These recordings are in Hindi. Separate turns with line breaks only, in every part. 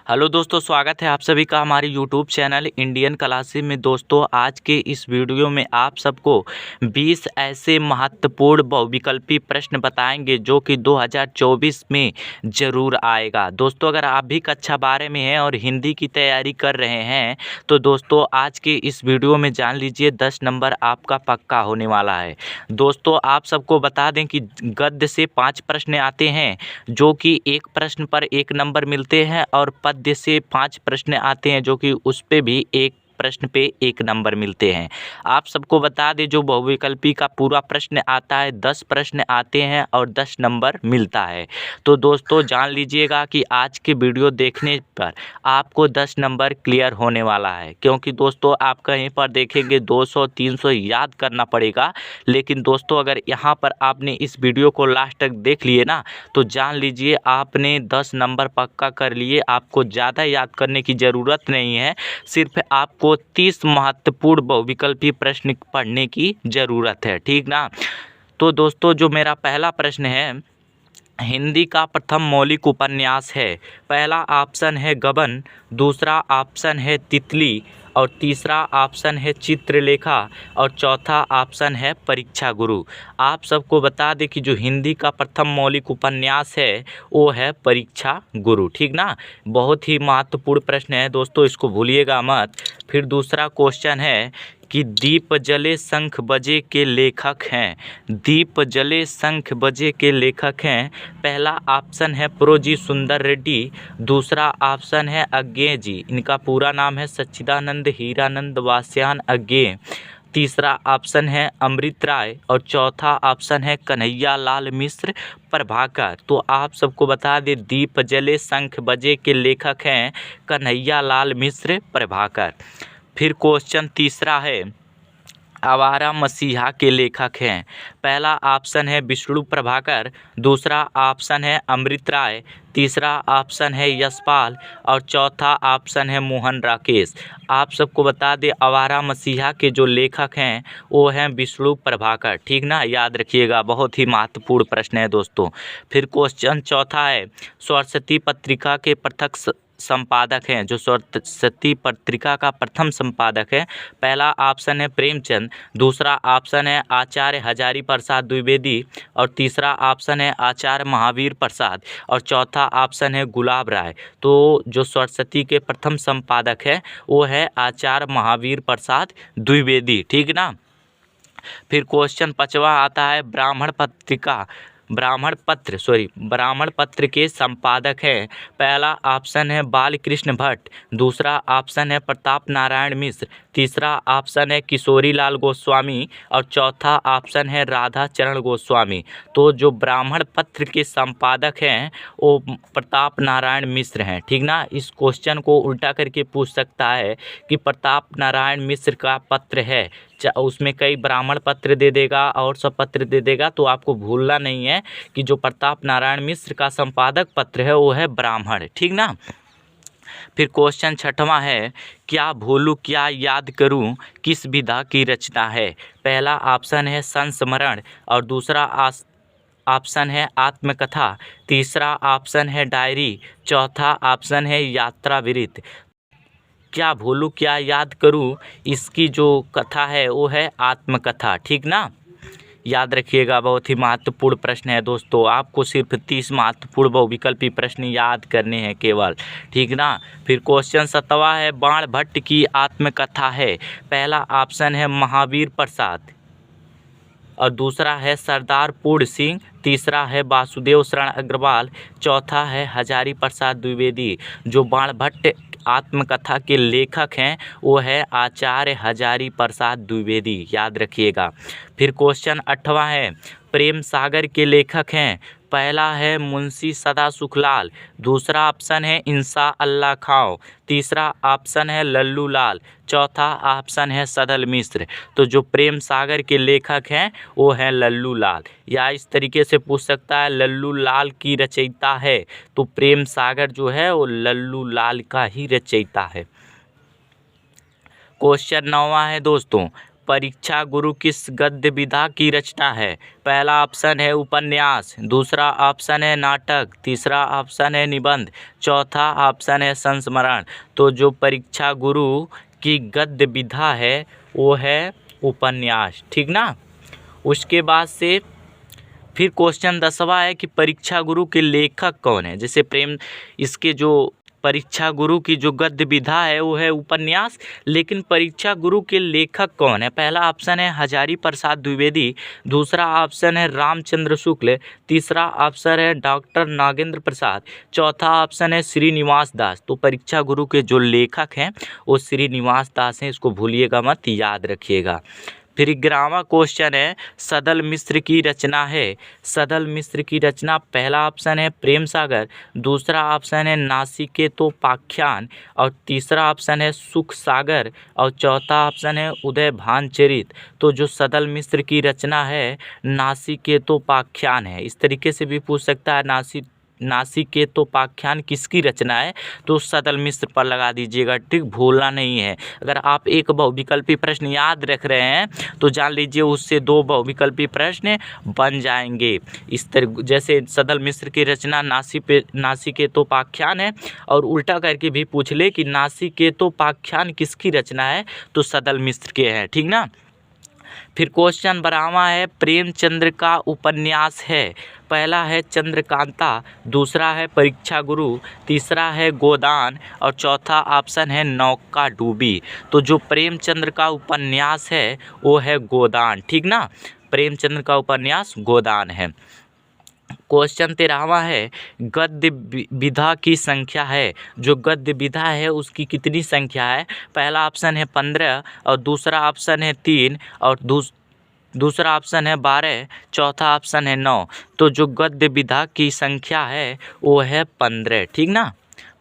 हेलो दोस्तों, स्वागत है आप सभी का हमारे यूट्यूब चैनल इंडियन क्लासेस में। दोस्तों, आज के इस वीडियो में आप सबको 20 ऐसे महत्वपूर्ण बहुविकल्पी प्रश्न बताएंगे जो कि 2024 में ज़रूर आएगा। दोस्तों, अगर आप भी कक्षा 12 में हैं और हिंदी की तैयारी कर रहे हैं तो दोस्तों आज के इस वीडियो में जान लीजिए 10 नंबर आपका पक्का होने वाला है। दोस्तों, आप सबको बता दें कि गद्य से 5 प्रश्न आते हैं जो कि एक प्रश्न पर 1 नंबर मिलते हैं और पद्य से 5 प्रश्न आते हैं जो कि उस पे भी एक प्रश्न पे 1 नंबर मिलते हैं। आप सबको बता दें, जो बहुविकल्पी का पूरा प्रश्न आता है 10 प्रश्न आते हैं और 10 नंबर मिलता है। तो दोस्तों जान लीजिएगा कि आज के वीडियो देखने पर आपको 10 नंबर क्लियर होने वाला है, क्योंकि दोस्तों आप कहीं पर देखेंगे 200-300 याद करना पड़ेगा। लेकिन दोस्तों अगर यहाँ पर आपने इस वीडियो को लास्ट तक देख लिए ना तो जान लीजिए आपने 10 नंबर पक्का कर लिए। आपको ज़्यादा याद करने की ज़रूरत नहीं है, सिर्फ आपको 30 महत्वपूर्ण बहुविकल्पी प्रश्न पढ़ने की ज़रूरत है, ठीक ना। तो दोस्तों जो मेरा पहला प्रश्न है, हिंदी का प्रथम मौलिक उपन्यास है। पहला ऑप्शन है गबन, दूसरा ऑप्शन है तितली और तीसरा ऑप्शन है चित्रलेखा और चौथा ऑप्शन है परीक्षा गुरु। आप सबको बता दें कि जो हिंदी का प्रथम मौलिक उपन्यास है वो है परीक्षा गुरु, ठीक ना। बहुत ही महत्वपूर्ण प्रश्न है दोस्तों, इसको भूलिएगा मत। फिर दूसरा क्वेश्चन है कि दीप जले शंख बजे के लेखक हैं। दीप जले शंख बजे के लेखक हैं। पहला ऑप्शन है प्रोजी सुंदर रेड्डी, दूसरा ऑप्शन है अज्ञे जी, इनका पूरा नाम है सच्चिदानंद हीरानंद वास्यायन अज्ञे, तीसरा ऑप्शन है अमृत राय और चौथा ऑप्शन है कन्हैया लाल मिश्र प्रभाकर। तो आप सबको बता दें दीप जले शंख बजे के लेखक हैं कन्हैया लाल मिश्र प्रभाकर। फिर क्वेश्चन तीसरा है, आवारा मसीहा के लेखक हैं। पहला ऑप्शन है विष्णु प्रभाकर, दूसरा ऑप्शन है अमृत राय, तीसरा ऑप्शन है यशपाल और चौथा ऑप्शन है मोहन राकेश। आप सबको बता दें आवारा मसीहा के जो लेखक हैं वो हैं विष्णु प्रभाकर, ठीक ना, याद रखिएगा। बहुत ही महत्वपूर्ण प्रश्न है दोस्तों। फिर क्वेश्चन चौथा है, सरस्वती पत्रिका के प्रथम संपादक हैं। जो सरस्वती पत्रिका का प्रथम संपादक है, पहला ऑप्शन है प्रेमचंद, दूसरा ऑप्शन है आचार्य हजारी प्रसाद द्विवेदी और तीसरा ऑप्शन है आचार्य महावीर प्रसाद और चौथा ऑप्शन है गुलाब राय। तो जो सरस्वती के प्रथम संपादक है वो है आचार्य महावीर प्रसाद द्विवेदी, ठीक ना। फिर क्वेश्चन पांचवा आता है, ब्राह्मण पत्र के संपादक हैं। पहला ऑप्शन है बालकृष्ण भट्ट, दूसरा ऑप्शन है प्रताप नारायण मिश्र, तीसरा ऑप्शन है किशोरी लाल गोस्वामी और चौथा ऑप्शन है राधा चरण गोस्वामी। तो जो ब्राह्मण पत्र के संपादक हैं वो प्रताप नारायण मिश्र हैं, ठीक ना। इस क्वेश्चन को उल्टा करके पूछ सकता है कि प्रताप नारायण मिश्र का पत्र है, उसमें कई ब्राह्मण पत्र दे देगा और सब पत्र दे देगा, तो आपको भूलना नहीं है कि जो प्रताप नारायण मिश्र का संपादक पत्र है वो है ब्राह्मण, ठीक ना। फिर क्वेश्चन छठवां है, क्या भूलूं क्या याद करूं किस विधा की रचना है। पहला ऑप्शन है संस्मरण और दूसरा ऑप्शन है आत्मकथा, तीसरा ऑप्शन है डायरी, चौथा ऑप्शन है यात्रा विरित। क्या भूलूं क्या याद करूं, इसकी जो कथा है वो है आत्मकथा, ठीक ना, याद रखिएगा। बहुत ही महत्वपूर्ण प्रश्न है दोस्तों, आपको सिर्फ 30 महत्वपूर्ण बहुविकल्पी प्रश्न याद करने हैं केवल, ठीक ना। फिर क्वेश्चन 7वां है, बाण भट्ट की आत्मकथा है। पहला ऑप्शन है महावीर प्रसाद और दूसरा है सरदार पूर्ण सिंह, तीसरा है वासुदेव शरण अग्रवाल, चौथा है हजारी प्रसाद द्विवेदी। जो बाण भट्ट आत्मकथा के लेखक हैं वो है आचार्य हजारी प्रसाद द्विवेदी, याद रखिएगा। फिर क्वेश्चन 8वां है, प्रेम सागर के लेखक हैं। पहला है मुंशी सदा सुखलाल, दूसरा ऑप्शन है इंसा अल्लाह खां, तीसरा ऑप्शन है लल्लू लाल, चौथा ऑप्शन है सदल मिश्र। तो जो प्रेम सागर के लेखक हैं वो हैं लल्लू लाल, या इस तरीके से पूछ सकता है लल्लू लाल की रचयिता है, तो प्रेम सागर जो है वो लल्लू लाल का ही रचयिता है। क्वेश्चन 9वां है दोस्तों, परीक्षा गुरु किस गद्य विधा की रचना है? पहला ऑप्शन है उपन्यास, दूसरा ऑप्शन है नाटक, तीसरा ऑप्शन है निबंध, चौथा ऑप्शन है संस्मरण। तो जो परीक्षा गुरु की गद्य विधा है वो है उपन्यास, ठीक ना। उसके बाद से फिर क्वेश्चन 10वां है कि परीक्षा गुरु के लेखक कौन है? जैसे प्रेम, इसके जो परीक्षा गुरु की जो गद्य विधा है वो है उपन्यास, लेकिन परीक्षा गुरु के लेखक कौन है? पहला ऑप्शन है हजारी प्रसाद द्विवेदी, दूसरा ऑप्शन है रामचंद्र शुक्ल, तीसरा ऑप्शन है डॉक्टर नागेंद्र प्रसाद, चौथा ऑप्शन है श्रीनिवास दास। तो परीक्षा गुरु के जो लेखक हैं वो श्रीनिवास दास हैं, इसको भूलिएगा मत, याद रखिएगा। फिर 11वां क्वेश्चन है सदल मिश्र की रचना है। सदल मिश्र की रचना, पहला ऑप्शन है प्रेम सागर, दूसरा ऑप्शन है नासिकेतोपाख्यान और तीसरा ऑप्शन है सुख सागर और चौथा ऑप्शन है उदय भानचरित। तो जो सदल मिश्र की रचना है नासिकेतोपाख्यान है। इस तरीके से भी पूछ सकता है नासिकेतोपाख्यान किसकी रचना है? तो सदल मिश्र पर लगा दीजिएगा, ठीक, भूलना नहीं है। अगर आप एक बहुविकल्पी प्रश्न याद रख रहे हैं तो जान लीजिए उससे 2 बहुविकल्पी प्रश्न बन जाएंगे। इस तरह जैसे सदल मिश्र की रचना नासिकेतोपाख्यान है और उल्टा करके भी पूछ ले कि नासिकेतोपाख्यान किसकी रचना है, तो सदल मिश्र के हैं, ठीक ना। फिर क्वेश्चन 12वां है प्रेमचंद्र का उपन्यास है। पहला है चंद्रकांता, दूसरा है परीक्षा गुरु, तीसरा है गोदान और चौथा ऑप्शन है नौका डूबी। तो जो प्रेमचंद्र का उपन्यास है वो है गोदान, ठीक ना। प्रेमचंद्र का उपन्यास गोदान है। क्वेश्चन 13वां है गद्य विधा की संख्या है। जो गद्य विधा है उसकी कितनी संख्या है? पहला ऑप्शन है 15 और दूसरा ऑप्शन है 3 और दूसरा ऑप्शन है 12, चौथा ऑप्शन है 9। तो जो गद्य विधा की संख्या है वो है 15, ठीक ना।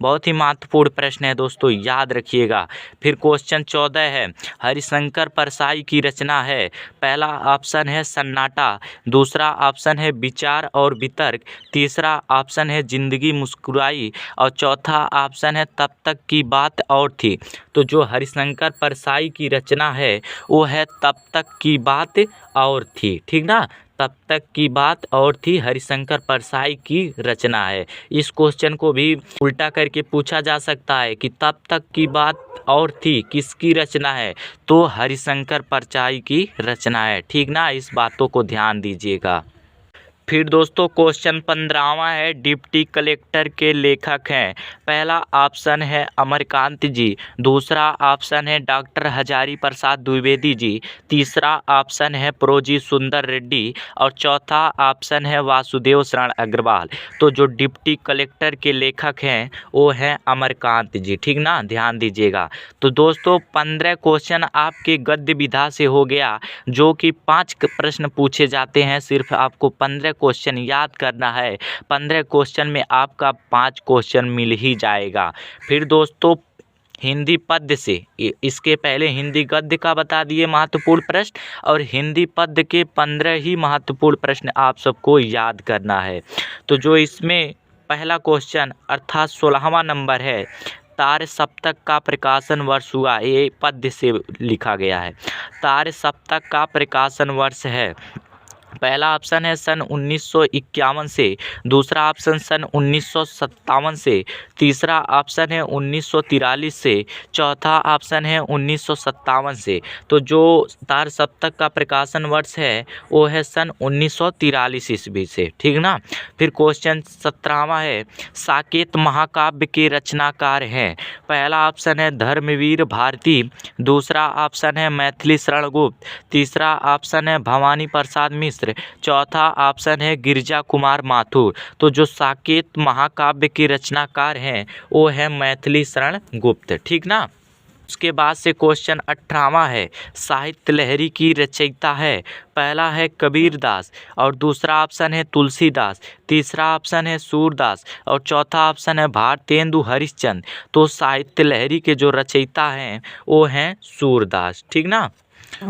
बहुत ही महत्वपूर्ण प्रश्न है दोस्तों, याद रखिएगा। फिर क्वेश्चन 14 है हरिशंकर परसाई की रचना है। पहला ऑप्शन है सन्नाटा, दूसरा ऑप्शन है विचार और वितर्क, तीसरा ऑप्शन है जिंदगी मुस्कुराई और चौथा ऑप्शन है तब तक की बात और थी। तो जो हरिशंकर परसाई की रचना है वो है तब तक की बात और थी, ठीक ना। तब तक की बात और थी हरिशंकर परसाई की रचना है। इस क्वेश्चन को भी उल्टा करके पूछा जा सकता है कि तब तक की बात और थी किसकी रचना है? तो हरिशंकर परसाई की रचना है, ठीक ना। इस बातों को ध्यान दीजिएगा। फिर दोस्तों क्वेश्चन 15वां है डिप्टी कलेक्टर के लेखक हैं। पहला ऑप्शन है अमरकांत जी, दूसरा ऑप्शन है डॉक्टर हजारी प्रसाद द्विवेदी जी, तीसरा ऑप्शन है प्रोजी सुंदर रेड्डी और चौथा ऑप्शन है वासुदेव शरण अग्रवाल। तो जो डिप्टी कलेक्टर के लेखक हैं वो हैं अमरकांत जी, ठीक ना, ध्यान दीजिएगा। तो दोस्तों 15 क्वेश्चन आपके गद्य विधा से हो गया, जो कि 5 प्रश्न पूछे जाते हैं। सिर्फ आपको 15 क्वेश्चन याद करना है। 15 क्वेश्चन में आपका 5 क्वेश्चन मिल ही जाएगा। फिर दोस्तों हिंदी पद्य से, इसके पहले हिंदी गद्य का बता दिए महत्वपूर्ण प्रश्न और हिंदी पद्य के 15 ही महत्वपूर्ण प्रश्न आप सबको याद करना है। तो जो इसमें पहला क्वेश्चन अर्थात 16वां नंबर है, तार सप्तक का प्रकाशन वर्ष हुआ, ये पद्य से लिखा गया है। तार सप्तक का प्रकाशन वर्ष है, पहला ऑप्शन है सन 1951 से, दूसरा ऑप्शन सन 1957 से, तीसरा ऑप्शन है 1943 से, चौथा ऑप्शन है 1957 से। तो जो तार सप्तक का प्रकाशन वर्ष है वो है सन 1943 ईस्वी से, ठीक ना। फिर क्वेश्चन 17वां है साकेत महाकाव्य के रचनाकार हैं। पहला ऑप्शन है धर्मवीर भारती, दूसरा ऑप्शन है मैथिली शरण गुप्त, तीसरा ऑप्शन है भवानी प्रसाद मिश्र, चौथा ऑप्शन है गिरिजा कुमार माथुर। तो जो साकेत महाकाव्य के रचनाकार हैं वो है मैथिली शरण गुप्त, ठीक ना। उसके बाद से क्वेश्चन 18वां है साहित्य लहरी की रचयिता है। पहला है कबीरदास और दूसरा ऑप्शन है तुलसीदास, तीसरा ऑप्शन है सूरदास और चौथा ऑप्शन है भारतेंदु हरिश्चंद्र। तो साहित्य लहरी के जो रचयिता हैं वो हैं सूरदास, ठीक ना।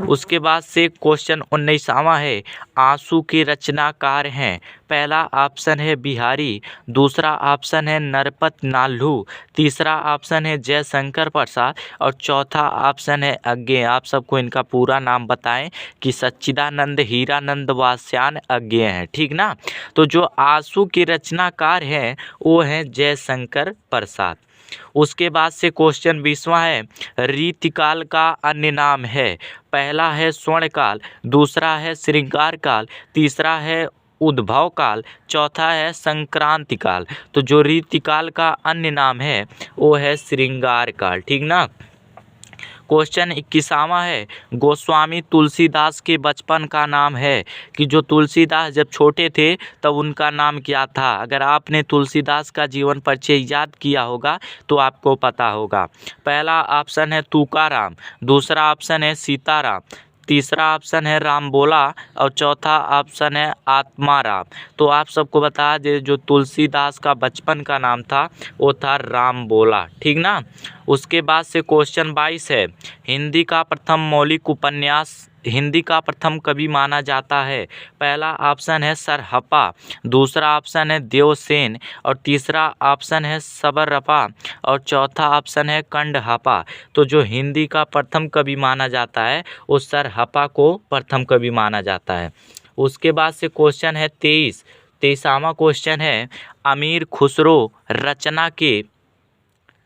उसके बाद से क्वेश्चन 19वां है, आंसू के रचनाकार हैं। पहला ऑप्शन है बिहारी, दूसरा ऑप्शन है नरपत नाल्हू, तीसरा ऑप्शन है जयशंकर प्रसाद और चौथा ऑप्शन है अज्ञेय। आप सबको इनका पूरा नाम बताएं कि सच्चिदानंद हीरानंद वात्स्यायन अज्ञेय हैं, ठीक ना। तो जो आंसू के रचनाकार हैं वो हैं जयशंकर प्रसाद। उसके बाद से क्वेश्चन 20वां है, रीतिकाल का अन्य नाम है। पहला है स्वर्णकाल, दूसरा है श्रृंगार काल, तीसरा है उद्भव काल, चौथा है संक्रांति काल। तो जो रीतिकाल का अन्य नाम है वो है श्रृंगार काल, ठीक ना। क्वेश्चन 21वां है, गोस्वामी तुलसीदास के बचपन का नाम है कि जो तुलसीदास जब छोटे थे तब उनका नाम क्या था। अगर आपने तुलसीदास का जीवन परिचय याद किया होगा तो आपको पता होगा। पहला ऑप्शन है तुकाराम, दूसरा ऑप्शन है सीताराम, तीसरा ऑप्शन है राम बोला और चौथा ऑप्शन है आत्माराम। तो आप सबको बता दें जो तुलसीदास का बचपन का नाम था वो था राम बोला, ठीक ना। उसके बाद से क्वेश्चन 22 है, हिंदी का प्रथम मौलिक उपन्यास हिंदी का प्रथम कवि माना जाता है। पहला ऑप्शन है सरहप्पा, दूसरा ऑप्शन है देवसेन और तीसरा ऑप्शन है सबरपा और चौथा ऑप्शन है कंडहप्पा। तो जो हिंदी का प्रथम कवि माना जाता है उस सरहप्पा को प्रथम कवि माना जाता है। उसके बाद से क्वेश्चन है 23वां क्वेश्चन है, अमीर खुसरो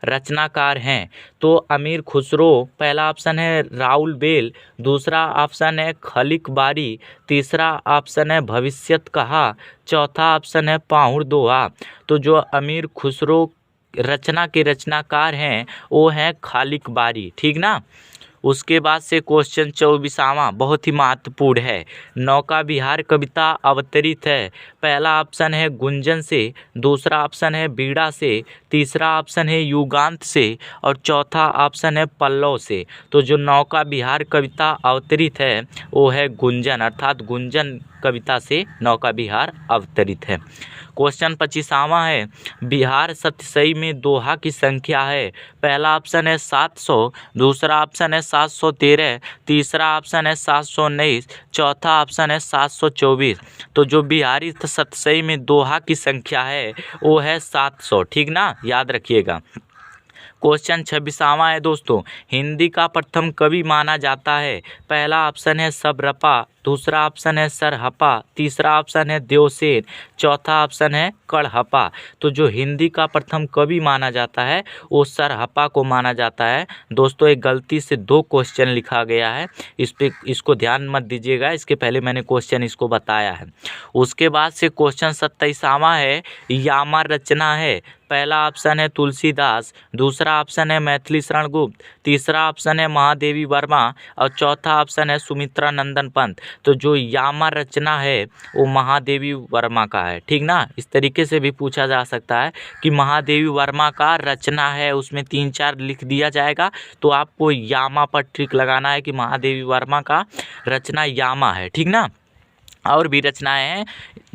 रचनाकार हैं। तो अमीर खुसरो पहला ऑप्शन है राउल बेल, दूसरा ऑप्शन है खलिक बारी, तीसरा ऑप्शन है भविष्यत कहा, चौथा ऑप्शन है पाहुड़ दोहा। तो जो अमीर खुसरो रचना के रचनाकार हैं वो हैं खालिक बारी, ठीक ना। उसके बाद से क्वेश्चन 24वां बहुत ही महत्वपूर्ण है, नौका विहार कविता अवतरित है। पहला ऑप्शन है गुंजन से, दूसरा ऑप्शन है बीड़ा से, तीसरा ऑप्शन है युगांत से और चौथा ऑप्शन है पल्लव से। तो जो नौका विहार कविता अवतरित है वो है गुंजन, अर्थात गुंजन कविता से नौका विहार अवतरित है। क्वेश्चन 25वां है, बिहार सतसई में दोहा की संख्या है। पहला ऑप्शन है 700, दूसरा ऑप्शन है 713, तीसरा ऑप्शन है 719, चौथा ऑप्शन है 724। तो जो बिहारी सतसई में दोहा की संख्या है वो है 700, ठीक ना, याद रखिएगा। क्वेश्चन 26वां है दोस्तों, हिंदी का प्रथम कवि माना जाता है। पहला ऑप्शन है सबरपा, दूसरा ऑप्शन है सरहप्पा, तीसरा ऑप्शन है देवसेन, चौथा ऑप्शन है कड़हप्पा। तो जो हिंदी का प्रथम कवि माना जाता है वो सरहप्पा को माना जाता है। दोस्तों एक गलती से 2 क्वेश्चन लिखा गया है, इसको ध्यान मत दीजिएगा, इसके पहले मैंने क्वेश्चन इसको बताया है। उसके बाद से क्वेश्चन 27वां है, यामा रचना है। पहला ऑप्शन है तुलसीदास, दूसरा ऑप्शन है मैथिली शरण गुप्त, तीसरा ऑप्शन है महादेवी वर्मा और चौथा ऑप्शन है सुमित्रा नंदन पंत। तो जो यामा रचना है वो महादेवी वर्मा का है, ठीक ना। इस तरीके से भी पूछा जा सकता है कि महादेवी वर्मा का रचना है, उसमें 3-4 लिख दिया जाएगा तो आपको यामा पर ट्रिक लगाना है कि महादेवी वर्मा का रचना यामा है, ठीक ना। और भी रचनाएं हैं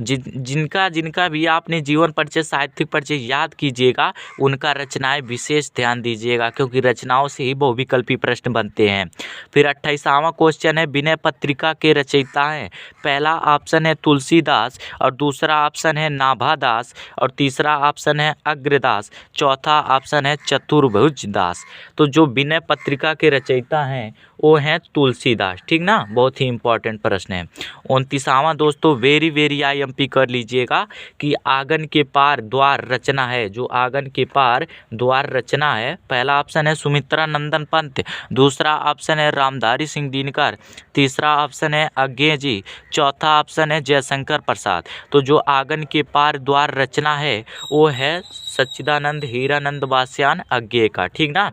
जिनका भी आपने जीवन परिचय साहित्यिक परिचय याद कीजिएगा, उनका रचनाएं विशेष ध्यान दीजिएगा क्योंकि रचनाओं से ही बहुविकल्पी प्रश्न बनते हैं। फिर 28वां क्वेश्चन है, विनय पत्रिका के रचयिता हैं। पहला ऑप्शन है तुलसीदास और दूसरा ऑप्शन है नाभादास और तीसरा ऑप्शन है अग्रदास, चौथा ऑप्शन है चतुर्भुज दास। तो जो विनय पत्रिका के रचयिता हैं वो हैं तुलसीदास, ठीक ना, बहुत ही इंपॉर्टेंट प्रश्न है। 29वां दोस्तों वेरी IMP कर लीजिएगा कि आंगन के पार द्वार रचना है। जो आंगन के पार द्वार रचना है, पहला ऑप्शन है सुमित्रा नंदन पंत, दूसरा ऑप्शन है रामधारी सिंह दिनकर, तीसरा ऑप्शन है अज्ञेय जी, चौथा ऑप्शन है जयशंकर प्रसाद। तो जो आंगन के पार द्वार रचना है वो है सच्चिदानंद हीरानंद वात्स्यायन अज्ञेय का, ठीक ना।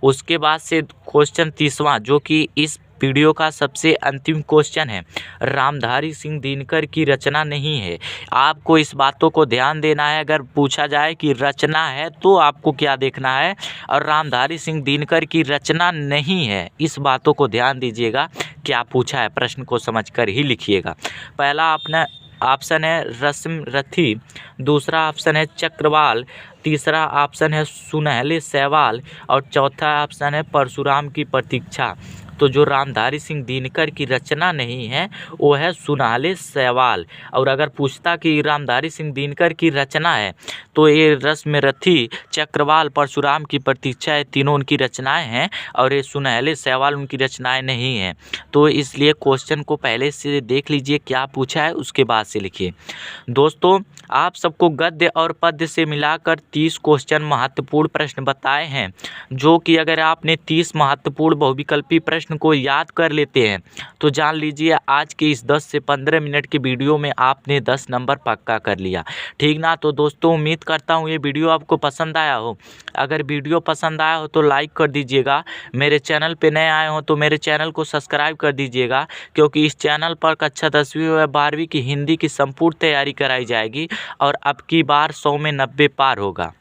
उसके बाद से क्वेश्चन 30वां जो कि इस वीडियो का सबसे अंतिम क्वेश्चन है, रामधारी सिंह दिनकर की रचना नहीं है। आपको इस बातों को ध्यान देना है, अगर पूछा जाए कि रचना है तो आपको क्या देखना है, और रामधारी सिंह दिनकर की रचना नहीं है, इस बातों को ध्यान दीजिएगा। क्या पूछा है प्रश्न को समझकर ही लिखिएगा। पहला अपना ऑप्शन है रस्म रथी, दूसरा ऑप्शन है चक्रवाल, तीसरा ऑप्शन है सुनहले सवाल और चौथा ऑप्शन है परशुराम की प्रतीक्षा। तो जो रामधारी सिंह दिनकर की रचना नहीं है वो है सुनहले शैवाल। और अगर पूछता कि रामधारी सिंह दिनकर की रचना है तो ये रश्मिरथी, चक्रवाल, परशुराम की प्रतीक्षा, ये तीनों उनकी रचनाएं हैं और ये सुनहले शैवाल उनकी रचनाएं नहीं हैं। तो इसलिए क्वेश्चन को पहले से देख लीजिए क्या पूछा है, उसके बाद से लिखिए। दोस्तों, आप सबको गद्य और पद्य से मिलाकर 30 क्वेश्चन महत्वपूर्ण प्रश्न बताए हैं, जो कि अगर आपने 30 महत्वपूर्ण बहुविकल्पी प्रश्न को याद कर लेते हैं तो जान लीजिए आज के इस 10 से 15 मिनट की वीडियो में आपने 10 नंबर पक्का कर लिया। ठीक ना। तो दोस्तों, उम्मीद करता हूँ ये वीडियो आपको पसंद आया हो। अगर वीडियो पसंद आया हो तो लाइक कर दीजिएगा। मेरे चैनल पे नए आए हो तो मेरे चैनल को सब्सक्राइब कर दीजिएगा, क्योंकि इस चैनल पर कक्षा 10वीं व 12वीं की हिंदी की संपूर्ण तैयारी कराई जाएगी और अब की बार 100 में 90 पार होगा।